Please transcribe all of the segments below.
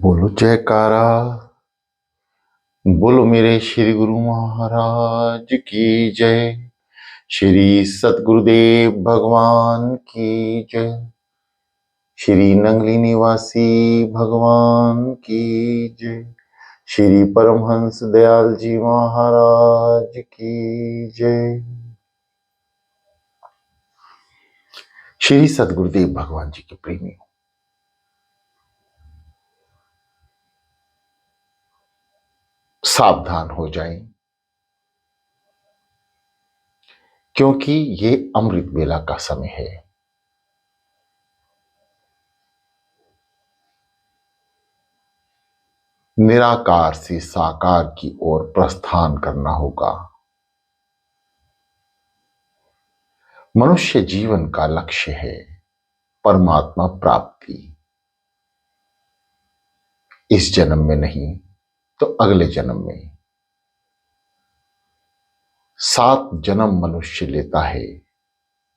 बोलो जयकारा। बोलो मेरे श्री गुरु महाराज की जय। श्री सतगुरुदेव भगवान की जय। श्री नंगली निवासी भगवान की जय। श्री परमहंस दयाल जी महाराज की जय। श्री सतगुरुदेव भगवान जी के प्रेमी, सावधान हो जाएं, क्योंकि ये अमृत वेला का समय है। निराकार से साकार की ओर प्रस्थान करना होगा। मनुष्य जीवन का लक्ष्य है परमात्मा प्राप्ति। इस जन्म में नहीं तो अगले जन्म में। 7 जन्म मनुष्य लेता है।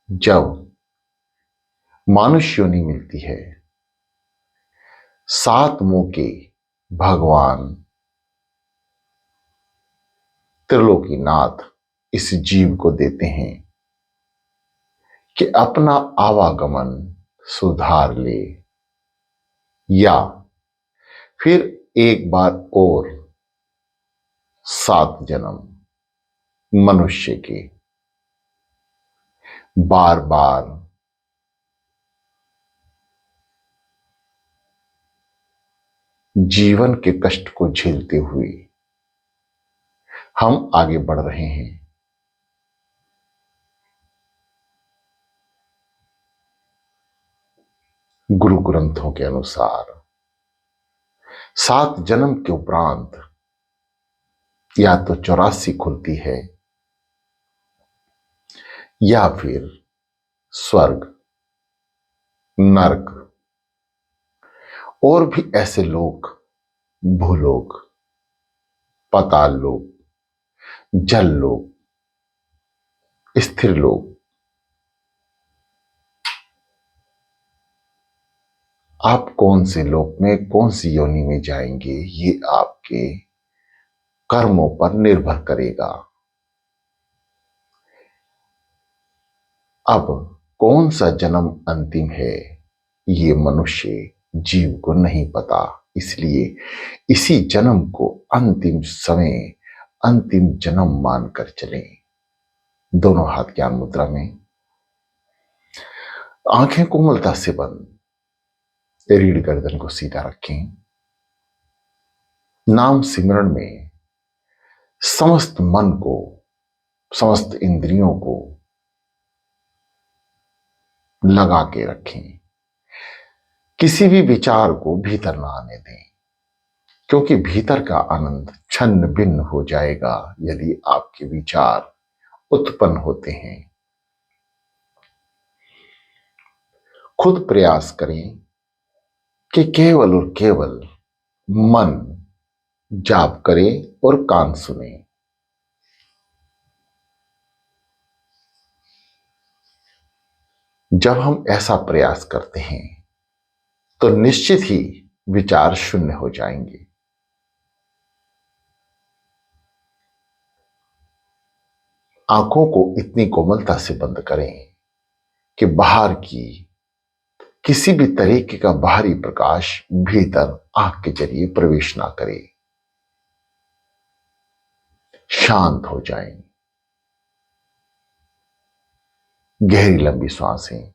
जब मानुष योनि मिलती है, 7 मौके भगवान त्रिलोकीनाथ इस जीव को देते हैं कि अपना आवागमन सुधार ले, या फिर एक बार और 7 जन्म मनुष्य के बार बार जीवन के कष्ट को झेलते हुए हम आगे बढ़ रहे हैं। गुरु ग्रंथों के अनुसार 7 जन्म के उपरांत या तो 84 खुलती है, या फिर स्वर्ग, नरक और भी ऐसे लोग, भूलोक, पाताल लोक, जल लोक, स्थिर लोक, आप कौन से लोक में, कौन सी योनि में जाएंगे, ये आपके कर्मों पर निर्भर करेगा। अब कौन सा जन्म अंतिम है, ये मनुष्य जीव को नहीं पता। इसलिए इसी जन्म को अंतिम समय, अंतिम जन्म मानकर चलें। दोनों हाथ ज्ञान मुद्रा में, आंखें कोमलता से बंद, रीढ़ गर्दन को सीधा रखें। नाम सिमरण में समस्त मन को, समस्त इंद्रियों को लगा के रखें। किसी भी विचार को भीतर ना आने दें, क्योंकि भीतर का आनंद छन्न भिन्न हो जाएगा यदि आपके विचार उत्पन्न होते हैं। खुद प्रयास करें कि केवल और केवल मन जाप करे और कान सुने। जब हम ऐसा प्रयास करते हैं तो निश्चित ही विचार शून्य हो जाएंगे। आंखों को इतनी कोमलता से बंद करें कि बाहर की किसी भी तरीके का बाहरी प्रकाश भीतर आंख के जरिए प्रवेश ना करे। शांत हो जाएं। गहरी लंबी सांसें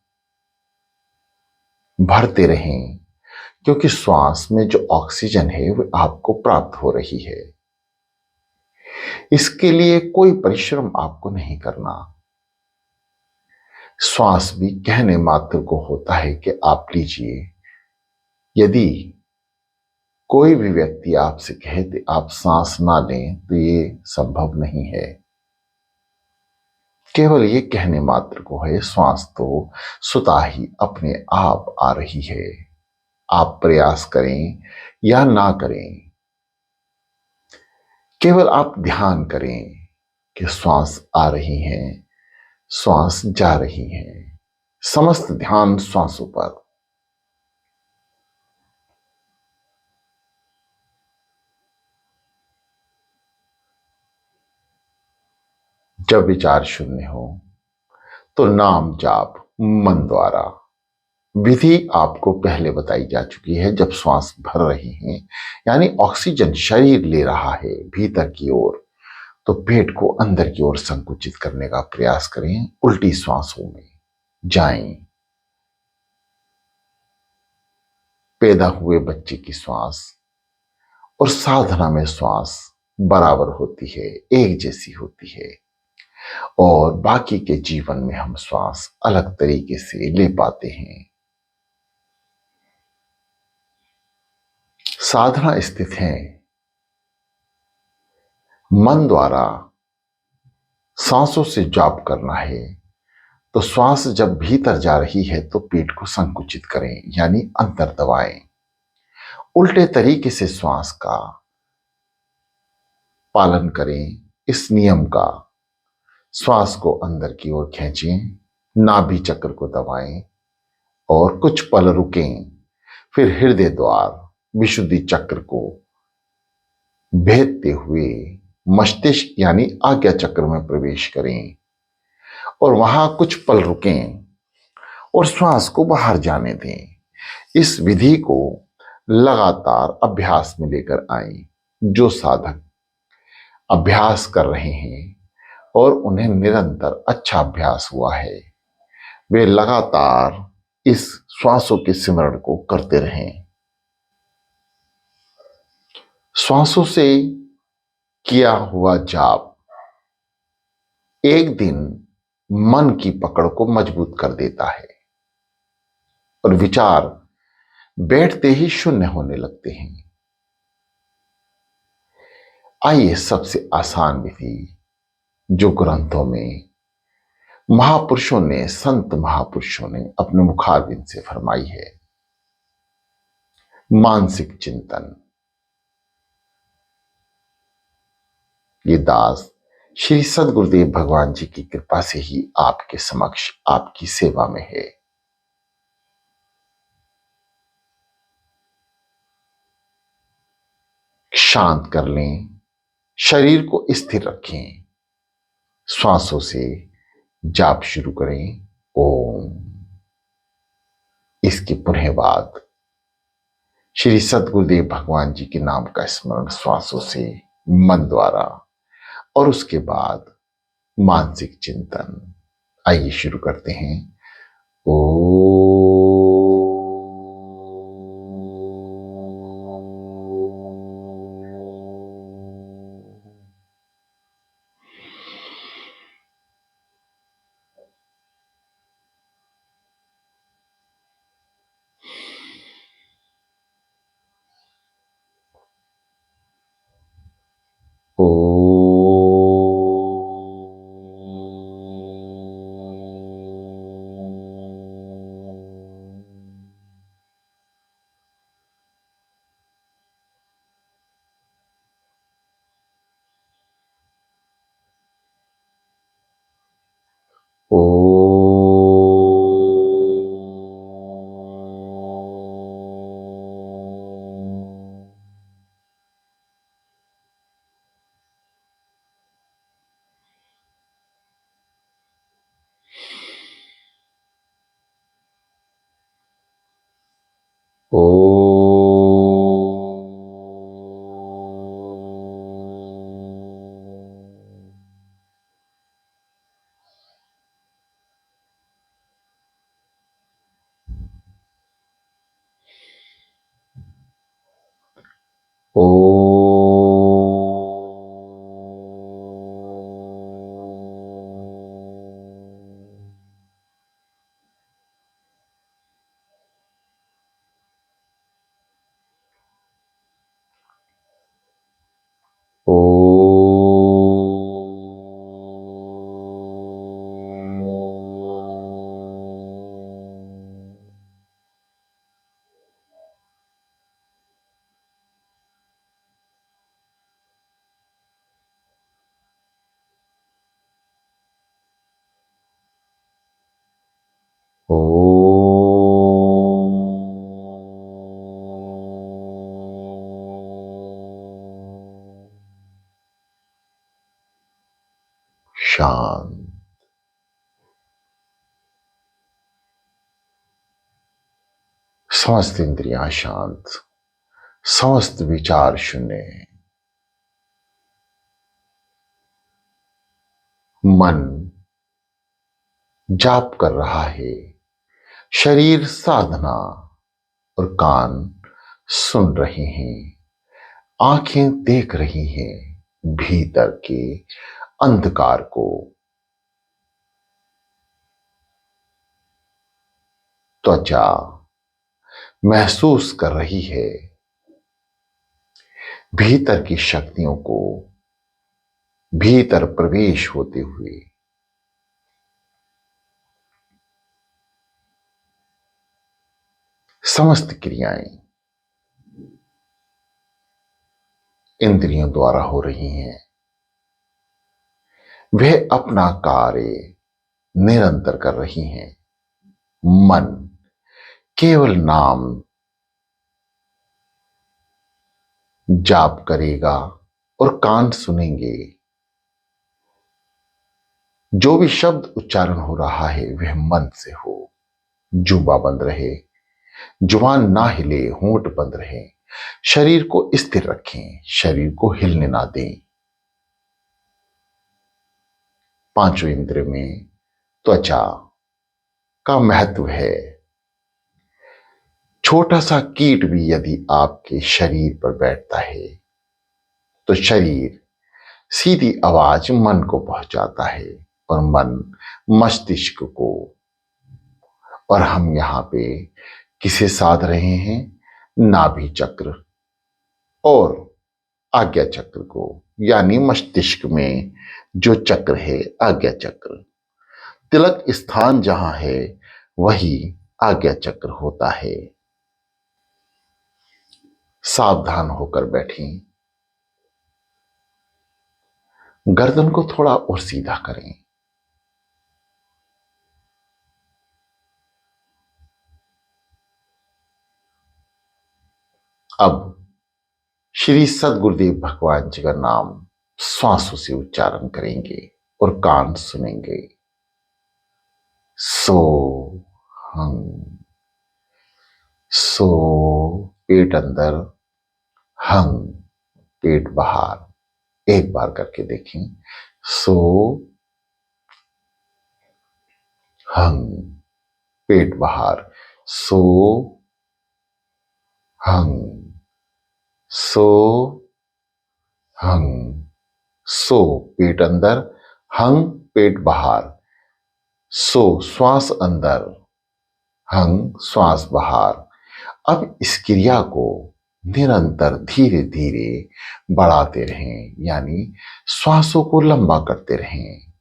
भरते रहें, क्योंकि श्वास में जो ऑक्सीजन है वो आपको प्राप्त हो रही है। इसके लिए कोई परिश्रम आपको नहीं करना। श्वास भी कहने मात्र को होता है कि आप लीजिए। यदि कोई भी व्यक्ति आपसे कहे कि आप सांस ना लें तो ये संभव नहीं है। केवल ये कहने मात्र को है। श्वास तो स्वतः ही अपने आप आ रही है। आप प्रयास करें या ना करें, केवल आप ध्यान करें कि श्वास आ रही है, श्वास जा रही है। समस्त ध्यान श्वासों पर। जब विचार शून्य हो तो नाम जाप मन द्वारा। विधि आपको पहले बताई जा चुकी है। जब श्वास भर रहे हैं यानी ऑक्सीजन शरीर ले रहा है भीतर की ओर, तो पेट को अंदर की ओर संकुचित करने का प्रयास करें। उल्टी श्वासों में जाएं। पैदा हुए बच्चे की श्वास और साधना में श्वास बराबर होती है, एक जैसी होती है, और बाकी के जीवन में हम श्वास अलग तरीके से ले पाते हैं। साधना स्थित है। मन द्वारा सांसों से जाप करना है। तो श्वास जब भीतर जा रही है तो पेट को संकुचित करें यानी अंतर दबाएं। उल्टे तरीके से श्वास का पालन करें। इस नियम का श्वास को अंदर की ओर खींचें, नाभि चक्र को दबाएं और कुछ पल रुकें। फिर हृदय द्वार विशुद्धि चक्र को भेदते हुए मस्तिष्क यानी आज्ञा चक्र में प्रवेश करें और वहां कुछ पल रुकें और श्वास को बाहर जाने दें। इस विधि को लगातार अभ्यास में लेकर आएं। जो साधक अभ्यास कर रहे हैं और उन्हें निरंतर अच्छा अभ्यास हुआ है, वे लगातार इस श्वासों के सिमरण को करते रहें। श्वासों से किया हुआ जाप एक दिन मन की पकड़ को मजबूत कर देता है और विचार बैठते ही शून्य होने लगते हैं। आइए सबसे आसान विधि जो ग्रंथों में महापुरुषों ने, संत महापुरुषों ने अपने मुखारबिंद से फरमाई है, मानसिक चिंतन। ये दास श्री सद्गुरुदेव भगवान जी की कृपा से ही आपके समक्ष आपकी सेवा में है। शांत कर लें, शरीर को स्थिर रखें, श्वासों से जाप शुरू करें। ओम। इसके पुनः बाद श्री सद्गुरुदेव भगवान जी के नाम का स्मरण श्वासों से मन द्वारा और उसके बाद मानसिक चिंतन। आइए शुरू करते हैं। ओ ओ ओ ओ ओ ओ शांत। समस्त इंद्रियां शांत, समस्त विचार शून्य। मन जाप कर रहा है, शरीर साधना और कान सुन रहे हैं, आंखें देख रही हैं भीतर के अंधकार को। त्वचा महसूस कर रही है भीतर की शक्तियों को भीतर प्रवेश होते हुए। समस्त क्रियाएं इंद्रियों द्वारा हो रही हैं। वह अपना कार्य निरंतर कर रही हैं। मन केवल नाम जाप करेगा और कान सुनेंगे। जो भी शब्द उच्चारण हो रहा है वह मन से हो। जुबा बंद रहे, जुबान ना हिले, होंठ बंद रहे, शरीर को स्थिर रखें, शरीर को हिलने ना दें। पांचों इंद्रिय में त्वचा का महत्व है। छोटा सा कीट भी यदि आपके शरीर पर बैठता है तो शरीर सीधी आवाज मन को पहुंचाता है और मन मस्तिष्क को। और हम यहां पे किसे साध रहे हैं? नाभि चक्र और आज्ञा चक्र को, यानी मस्तिष्क में जो चक्र है आज्ञा चक्र। तिलक स्थान जहां है वही आज्ञा चक्र होता है। सावधान होकर बैठें, गर्दन को थोड़ा और सीधा करें। अब श्री सद्गुरुदेव भगवान जी का नाम श्वासों से उच्चारण करेंगे और कान सुनेंगे। सो हंग, सो पेट अंदर, हंग पेट बाहर। एक बार करके देखें। सो हंग पेट बाहर, सो हंग, सो हंग, सो पेट अंदर, हंग पेट बाहर, सो श्वास अंदर, हंग श्वास बाहर। अब इस क्रिया को निरंतर धीरे धीरे बढ़ाते रहें, यानी श्वासों को लंबा करते रहें।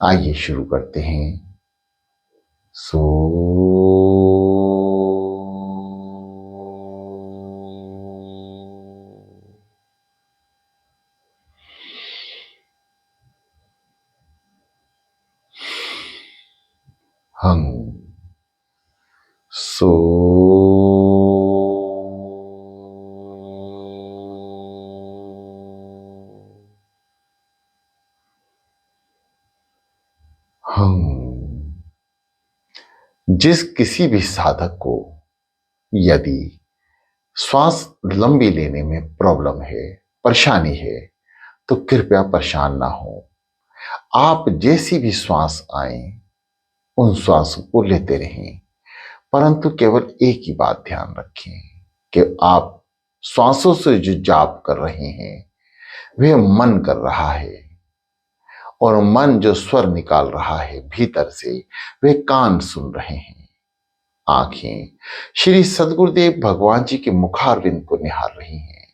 आइए शुरू करते हैं। सो हंग, सो हंग। जिस किसी भी साधक को यदि श्वास लंबी लेने में प्रॉब्लम है, परेशानी है, तो कृपया परेशान ना हो। आप जैसी भी श्वास आए उन श्वासों को लेते रहें, परंतु केवल एक ही बात ध्यान रखें कि आप श्वासों से जो जाप कर रहे हैं वह मन कर रहा है, और मन जो स्वर निकाल रहा है भीतर से वे कान सुन रहे हैं। आंखें श्री सद्गुरुदेव भगवान जी के मुखारविंद को निहार रही हैं।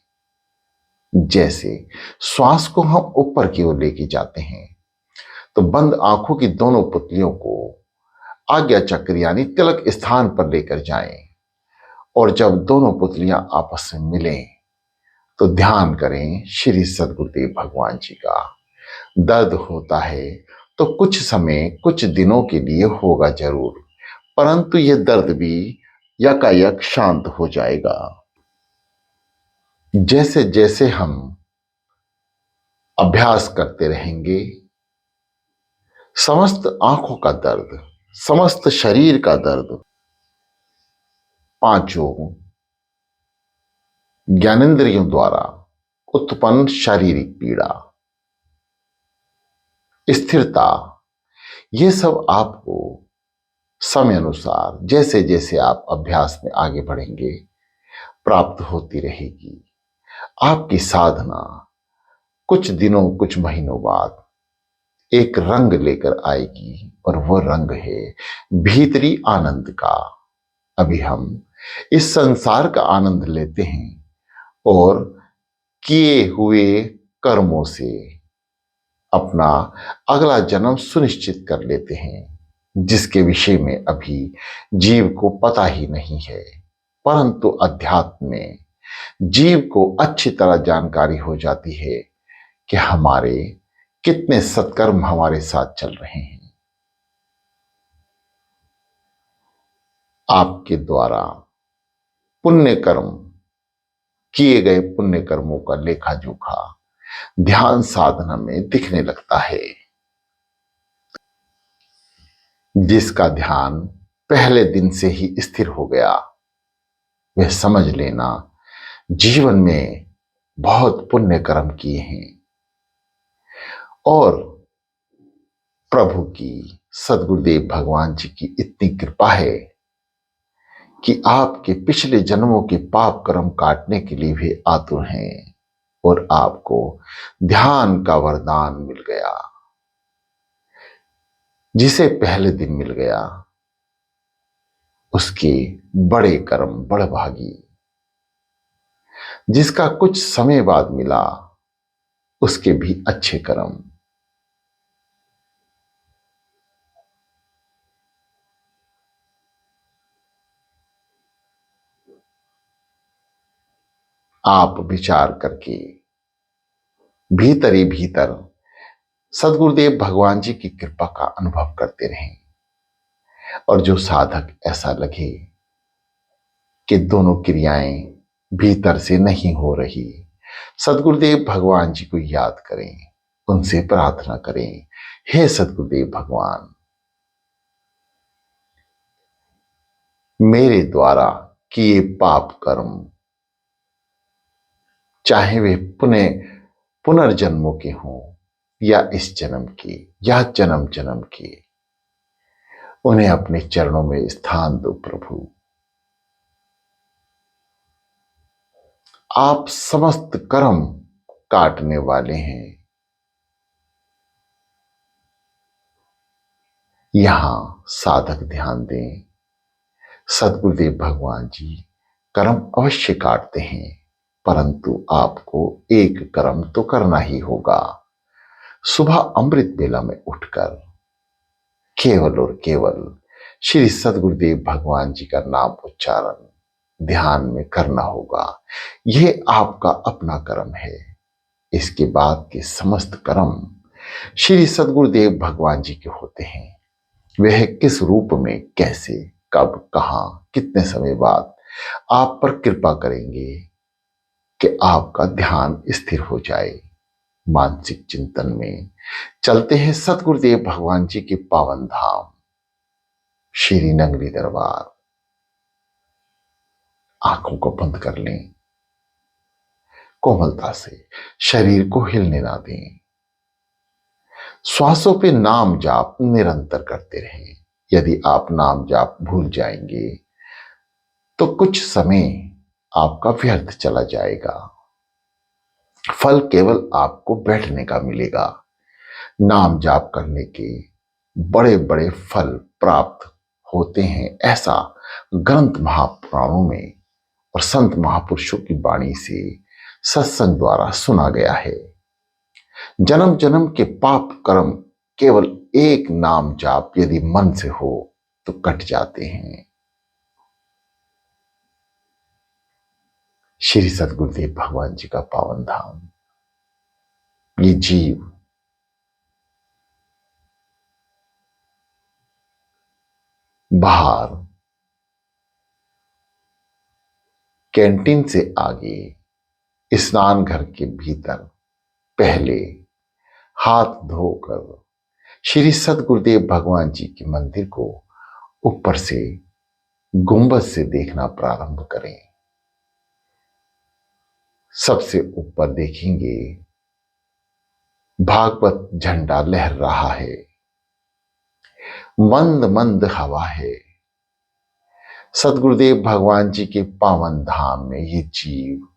जैसे श्वास को हम ऊपर की ओर लेके जाते हैं तो बंद आंखों की दोनों पुतलियों को आज्ञा चक्र यानी तिलक स्थान पर लेकर जाएं, और जब दोनों पुतलियां आपस में मिलें तो ध्यान करें श्री सद्गुरुदेव भगवान जी का। दर्द होता है तो कुछ समय कुछ दिनों के लिए होगा जरूर, परंतु यह दर्द भी यकायक शांत हो जाएगा। जैसे जैसे हम अभ्यास करते रहेंगे, समस्त आंखों का दर्द, समस्त शरीर का दर्द, पांचों ज्ञानेंद्रियों द्वारा उत्पन्न शारीरिक पीड़ा, स्थिरता, ये सब आपको समय अनुसार जैसे जैसे आप अभ्यास में आगे बढ़ेंगे प्राप्त होती रहेगी। आपकी साधना कुछ दिनों कुछ महीनों बाद एक रंग लेकर आएगी और वो रंग है भीतरी आनंद का। अभी हम इस संसार का आनंद लेते हैं और किए हुए कर्मों से अपना अगला जन्म सुनिश्चित कर लेते हैं, जिसके विषय में अभी जीव को पता ही नहीं है। परंतु अध्यात्म में जीव को अच्छी तरह जानकारी हो जाती है कि हमारे कितने सत्कर्म हमारे साथ चल रहे हैं। आपके द्वारा पुण्य कर्म, किए गए पुण्य कर्मों का लेखा जोखा ध्यान साधना में दिखने लगता है। जिसका ध्यान पहले दिन से ही स्थिर हो गया, वह समझ लेना जीवन में बहुत पुण्य कर्म किए हैं और प्रभु की, सदगुरुदेव भगवान जी की इतनी कृपा है कि आपके पिछले जन्मों के पाप कर्म काटने के लिए भी आतुर हैं और आपको ध्यान का वरदान मिल गया। जिसे पहले दिन मिल गया उसके बड़े कर्म बड़भागी, जिसका कुछ समय बाद मिला उसके भी अच्छे कर्म। आप विचार करके भीतर ही भीतर सदगुरुदेव भगवान जी की कृपा का अनुभव करते रहें। और जो साधक ऐसा लगे कि दोनों क्रियाएं भीतर से नहीं हो रही, सदगुरुदेव भगवान जी को याद करें, उनसे प्रार्थना करें, हे सदगुरुदेव भगवान, मेरे द्वारा किए पाप कर्म, चाहे वे पुनर्जन्मों के हों या इस जन्म के या जन्म जन्म के, उन्हें अपने चरणों में स्थान दो प्रभु। आप समस्त कर्म काटने वाले हैं। यहां साधक ध्यान दें, सदगुरुदेव भगवान जी कर्म अवश्य काटते हैं, परंतु आपको एक कर्म तो करना ही होगा। सुबह अमृत बेला में उठकर केवल और केवल श्री सदगुरुदेव भगवान जी का नाम उच्चारण ध्यान में करना होगा। यह आपका अपना कर्म है। इसके बाद के समस्त कर्म श्री सदगुरुदेव भगवान जी के होते हैं। वह किस रूप में, कैसे, कब, कहां, कितने समय बाद आप पर कृपा करेंगे कि आपका ध्यान स्थिर हो जाए। मानसिक चिंतन में चलते हैं सदगुरुदेव भगवान जी के पावन धाम श्री नगरी दरबार। आंखों को बंद कर लें, कोमलता से शरीर को हिलने ना दें। श्वासों पे नाम जाप निरंतर करते रहें। यदि आप नाम जाप भूल जाएंगे तो कुछ समय आपका व्यर्थ चला जाएगा। फल केवल आपको बैठने का मिलेगा। नाम जाप करने के बड़े बड़े फल प्राप्त होते हैं, ऐसा ग्रंथ महापुराणों में और संत महापुरुषों की वाणी से सत्संग द्वारा सुना गया है। जन्म जन्म के पाप कर्म केवल एक नाम जाप यदि मन से हो तो कट जाते हैं। श्री सदगुरुदेव भगवान जी का पावन धाम, ये जीव बाहर कैंटीन से आगे स्नान घर के भीतर पहले हाथ धोकर श्री सद्गुरुदेव भगवान जी के मंदिर को ऊपर से गुंबद से देखना प्रारंभ करें। सबसे ऊपर देखेंगे भागवत झंडा लहर रहा है, मंद मंद हवा है। सद्गुरुदेव भगवान जी के पावन धाम में ये जीव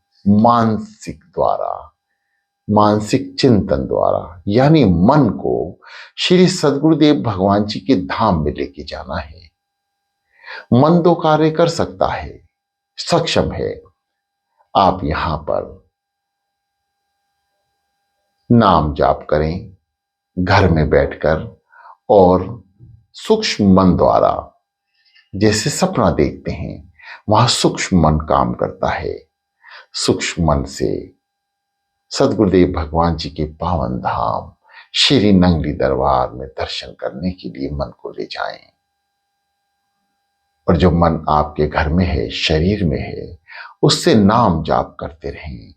मानसिक चिंतन द्वारा यानी मन को श्री सद्गुरुदेव भगवान जी के धाम में लेके जाना है। मन दो कार्य कर सकता है, सक्षम है। आप यहां पर नाम जाप करें घर में बैठकर और सूक्ष्म मन द्वारा, जैसे सपना देखते हैं वहां सूक्ष्म मन काम करता है। सूक्ष्म मन से सद्गुरुदेव भगवान जी के पावन धाम श्री नंगली दरबार में दर्शन करने के लिए मन को ले जाएं। और जो मन आपके घर में है, शरीर में है, उससे नाम जाप करते रहें।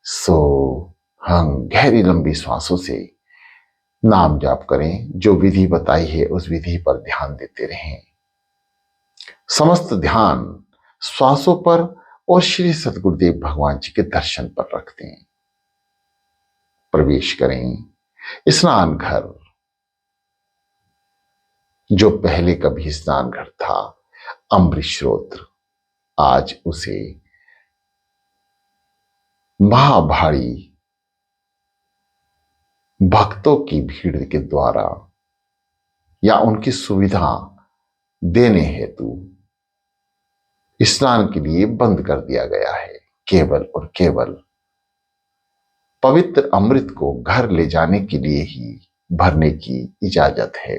सो हम गहरी लंबी श्वासों से नाम जाप करें। जो विधि बताई है उस विधि पर ध्यान देते रहें। समस्त ध्यान श्वासों पर और श्री सद्गुरुदेव भगवान जी के दर्शन पर रखते हैं। प्रवेश करें स्नान घर। जो पहले कभी स्नान घर था, अमृतस्रोत्र, आज उसे महाभारी भक्तों की भीड़ के द्वारा या उनकी सुविधा देने हेतु स्नान के लिए बंद कर दिया गया है। केवल और केवल पवित्र अमृत को घर ले जाने के लिए ही भरने की इजाजत है।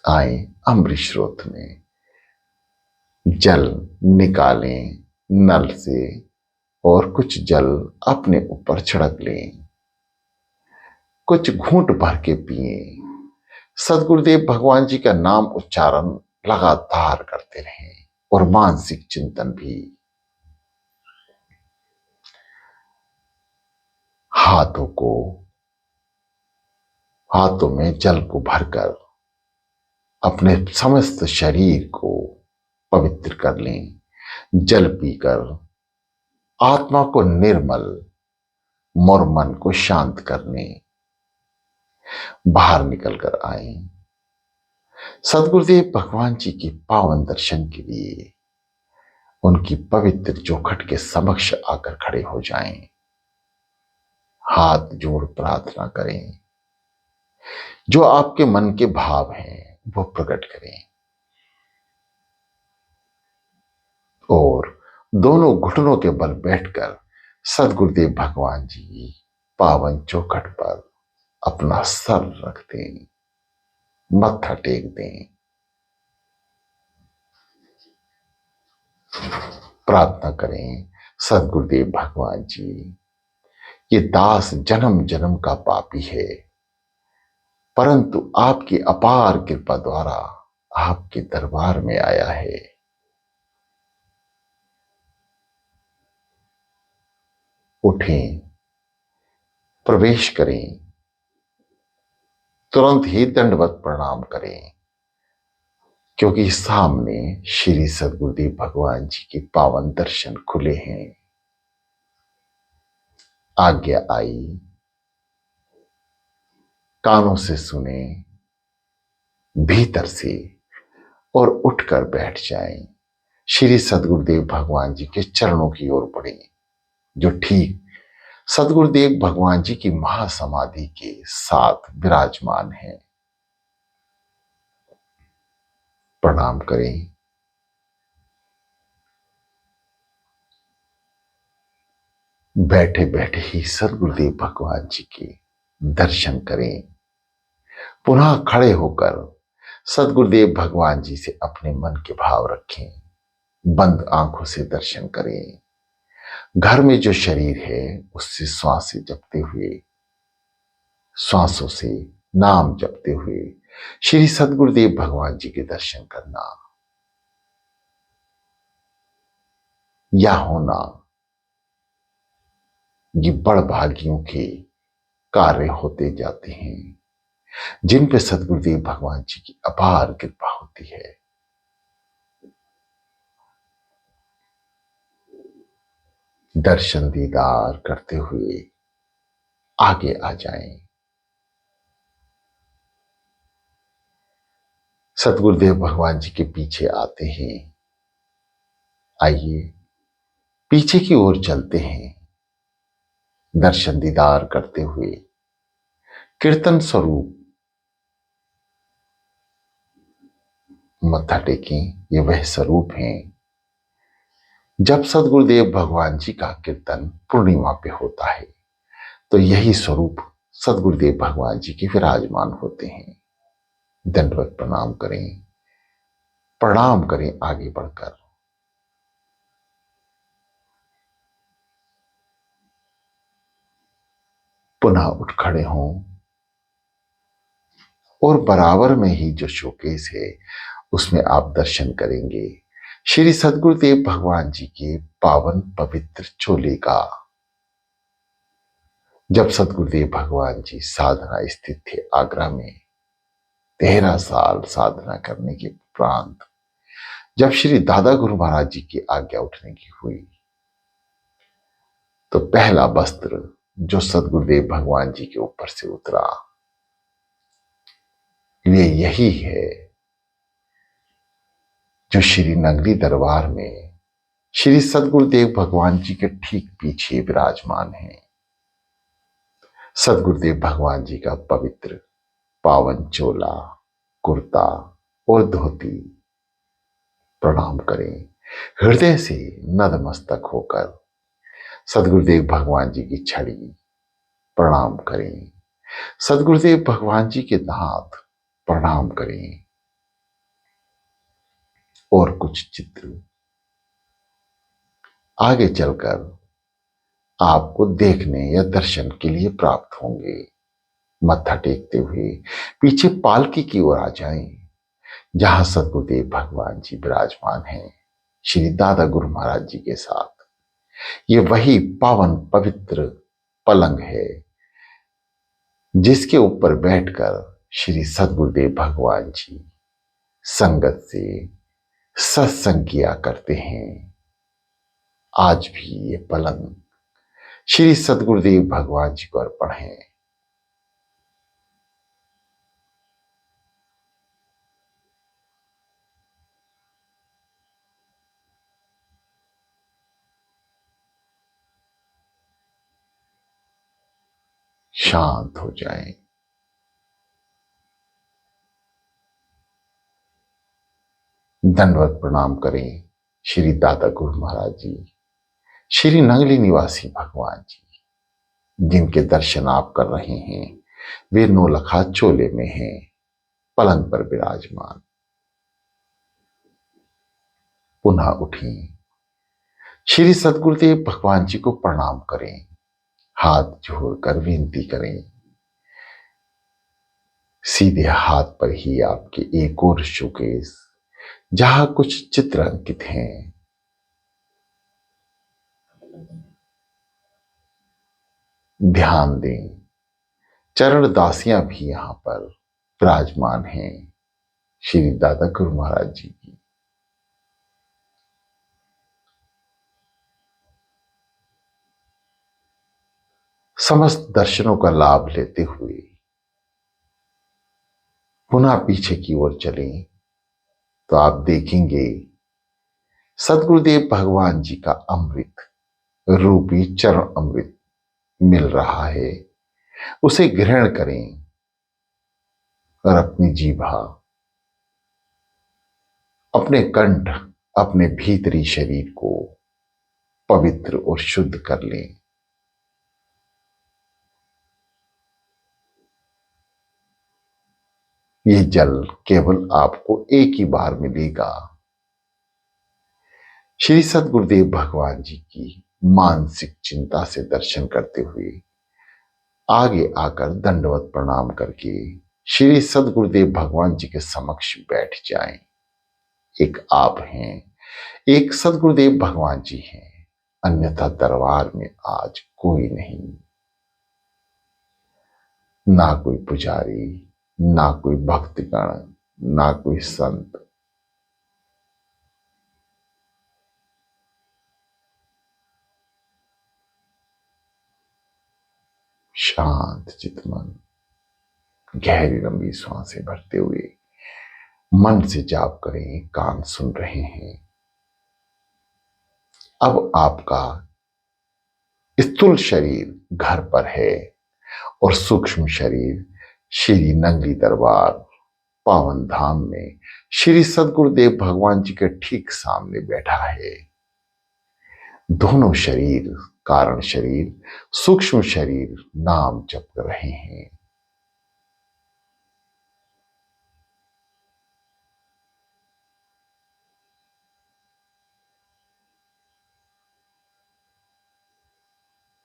आए अमृत स्रोत में जल निकालें नल से और कुछ जल अपने ऊपर छिड़क लें। कुछ घूंट भर के पिए। सद्गुरुदेव भगवान जी का नाम उच्चारण लगातार करते रहें और मानसिक चिंतन भी। हाथों में जल को भरकर अपने समस्त शरीर को पवित्र कर लें। जल पीकर आत्मा को निर्मल और मन को शांत करने बाहर निकलकर आए। सद्गुरुदेव भगवान जी के पावन दर्शन के लिए उनकी पवित्र चौखट के समक्ष आकर खड़े हो जाएं। हाथ जोड़ प्रार्थना करें। जो आपके मन के भाव हैं वो प्रकट करें और दोनों घुटनों के बल बैठकर सद्गुरुदेव भगवान जी पावन चौखट पर अपना सर रख दें, मत्था टेक दें। प्रार्थना करें, सद्गुरुदेव भगवान जी, ये दास जन्म जन्म का पापी है, परंतु आपकी अपार कृपा द्वारा आपके दरबार में आया है। उठें, प्रवेश करें, तुरंत ही दंडवत प्रणाम करें, क्योंकि सामने श्री सद्गुरुदेव भगवान जी के पावन दर्शन खुले हैं। आज्ञा आई, कानों से सुने, भीतर से, और उठकर बैठ जाएं। श्री सद्गुरुदेव भगवान जी के चरणों की ओर बढ़ें, जो ठीक सद्गुरुदेव भगवान जी की महासमाधि के साथ विराजमान है। प्रणाम करें। बैठे बैठे ही सद्गुरुदेव भगवान जी के दर्शन करें। पुनः खड़े होकर सद्गुरुदेव भगवान जी से अपने मन के भाव रखें। बंद आंखों से दर्शन करें। घर में जो शरीर है उससे श्वासें जपते हुए, श्वासों से नाम जपते हुए श्री सद्गुरुदेव भगवान जी के दर्शन करना या होना ये बड़ भाग्यों के कार्य होते जाते हैं जिन पे सदगुरुदेव भगवान जी की अपार कृपा होती है। दर्शन दीदार करते हुए आगे आ जाएं। सदगुरुदेव भगवान जी के पीछे आते हैं। आइए पीछे की ओर चलते हैं। दर्शन दीदार करते हुए कीर्तन स्वरूप मत्था टेकें। ये वह स्वरूप हैं जब सदगुरुदेव भगवान जी का कीर्तन पूर्णिमा पे होता है तो यही स्वरूप सदगुरुदेव भगवान जी के विराजमान होते हैं। दंडवत प्रणाम करें, प्रणाम करें आगे बढ़कर। पुनः उठ खड़े हों और बराबर में ही जो शोकेस है उसमें आप दर्शन करेंगे श्री सदगुरुदेव भगवान जी के पावन पवित्र चोले का। जब सदगुरुदेव भगवान जी साधना स्थित थे आगरा में, 13 साल साधना करने के उपरांत जब श्री दादा गुरु महाराज जी की आज्ञा उठने की हुई तो पहला वस्त्र जो सदगुरुदेव भगवान जी के ऊपर से उतरा ये यही है जो श्री नगरी दरबार में श्री सदगुरुदेव भगवान जी के ठीक पीछे विराजमान है। सदगुरुदेव भगवान जी का पवित्र पावन चोला, कुर्ता और धोती। प्रणाम करें हृदय से नतमस्तक होकर। सदगुरुदेव भगवान जी की छड़ी प्रणाम करें। सदगुरुदेव भगवान जी के दांत प्रणाम करें। और कुछ चित्र आगे चलकर आपको देखने या दर्शन के लिए प्राप्त होंगे। मत्था टेकते हुए पीछे पालकी की ओर आ जाएं, जहां सदगुरुदेव भगवान जी विराजमान हैं श्री दादा गुरु महाराज जी के साथ। ये वही पावन पवित्र पलंग है जिसके ऊपर बैठकर श्री सदगुरुदेव भगवान जी संगत से सत्संग किया करते हैं। आज भी ये पलंग श्री सदगुरुदेव भगवान जी को अर्पण है। शांत हो जाएं। दंडवत प्रणाम करें श्री दादा गुरु महाराज जी, श्री नंगली निवासी भगवान जी। जिनके दर्शन आप कर रहे हैं वे नौलखा चोले में हैं, पलंग पर विराजमान। पुनः उठें, श्री सदगुरुदेव भगवान जी को प्रणाम करें। हाथ जोड़कर विनती करें। सीधे हाथ पर ही आपके एक और शोकेस जहां कुछ चित्र अंकित हैं, ध्यान दें। चरण दासियां भी यहां पर विराजमान हैं श्री दादा गुरु महाराज जी की। समस्त दर्शनों का लाभ लेते हुए पुनः पीछे की ओर चलें तो आप देखेंगे सदगुरुदेव भगवान जी का अमृत रूपी चरण अमृत मिल रहा है। उसे ग्रहण करें और अपनी जीभा, अपने कंठ, अपने भीतरी शरीर को पवित्र और शुद्ध कर लें। यह जल केवल आपको एक ही बार मिलेगा। श्री सदगुरुदेव भगवान जी की मानसिक चिंता से दर्शन करते हुए आगे आकर दंडवत प्रणाम करके श्री सदगुरुदेव भगवान जी के समक्ष बैठ जाएं। एक आप हैं, एक सदगुरुदेव भगवान जी हैं। अन्यथा दरबार में आज कोई नहीं, ना कोई पुजारी, ना कोई भक्तगण, ना कोई संत। शांत चितमन गहरी लंबी सांसें भरते हुए मन से जाप करें। कान सुन रहे हैं। अब आपका स्थूल शरीर घर पर है और सूक्ष्म शरीर श्री नंगली दरबार पावन धाम में श्री सदगुरुदेव भगवान जी के ठीक सामने बैठा है। दोनों शरीर, कारण शरीर, सूक्ष्म शरीर नाम जप कर रहे हैं।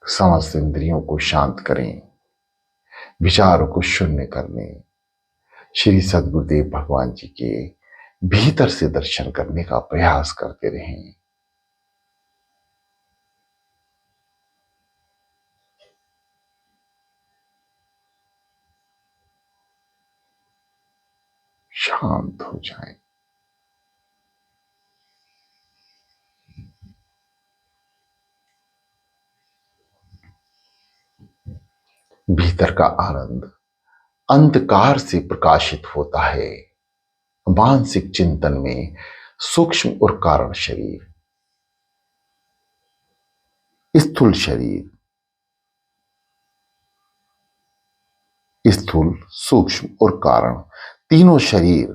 समस्त इंद्रियों को शांत करें, विचारों को शून्य करने, श्री सदगुरुदेव भगवान जी के भीतर से दर्शन करने का प्रयास करते रहें। शांत हो जाएं। भीतर का आनंद अंधकार से प्रकाशित होता है। मानसिक चिंतन में सूक्ष्म और कारण शरीर, स्थूल शरीर, स्थूल, सूक्ष्म और कारण तीनों शरीर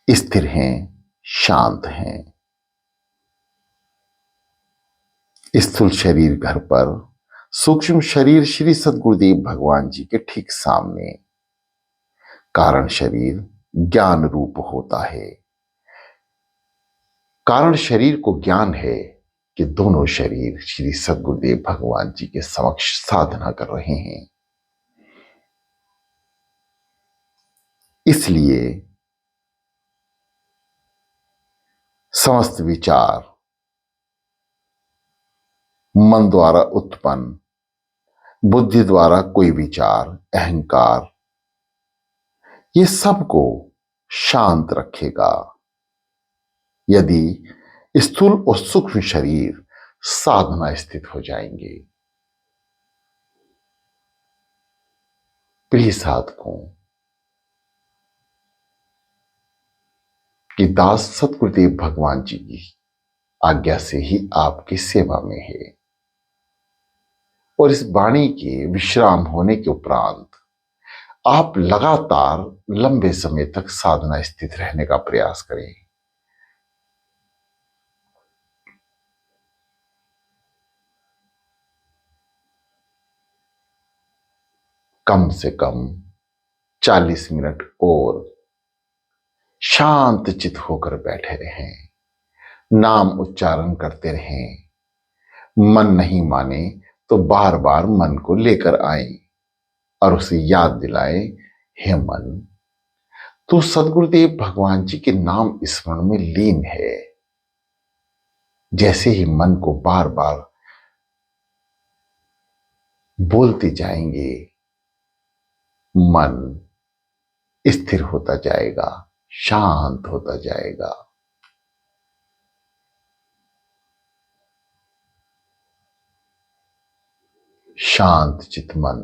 स्थिर हैं, शांत हैं। स्थूल शरीर घर पर, सूक्ष्म शरीर श्री सदगुरुदेव भगवान जी के ठीक सामने। कारण शरीर ज्ञान रूप होता है। कारण शरीर को ज्ञान है कि दोनों शरीर श्री सदगुरुदेव भगवान जी के समक्ष साधना कर रहे हैं। इसलिए समस्त विचार मन द्वारा उत्पन्न, बुद्धि द्वारा कोई विचार, अहंकार, ये सबको शांत रखेगा यदि स्थूल और सूक्ष्म शरीर साधना स्थित हो जाएंगे। प्रिय साधकों, कि दास सतगुरुदेव भगवान जी की आज्ञा से ही आपकी सेवा में है और इस वाणी के विश्राम होने के उपरांत आप लगातार लंबे समय तक साधना स्थित रहने का प्रयास करें। कम से कम 40 मिनट और शांत चित होकर बैठे रहें। नाम उच्चारण करते रहें। मन नहीं माने तो बार बार मन को लेकर आए और उसे याद दिलाएं, हे मन, तू सदगुरुदेव भगवान जी के नाम स्मरण में लीन है। जैसे ही मन को बार बार बोलते जाएंगे, मन स्थिर होता जाएगा, शांत होता जाएगा। शांत चित मन,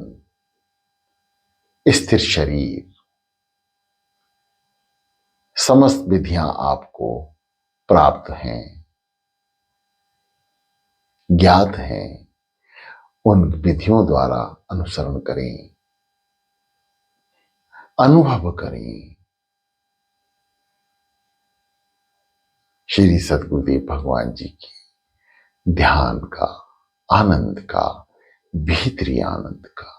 स्थिर शरीर, समस्त विधियां आपको प्राप्त हैं, ज्ञात हैं। उन विधियों द्वारा अनुसरण करें, अनुभव करें। श्री सदगुरुदेव भगवान जी की ध्यान का, आनंद का, भीतरी आनंद का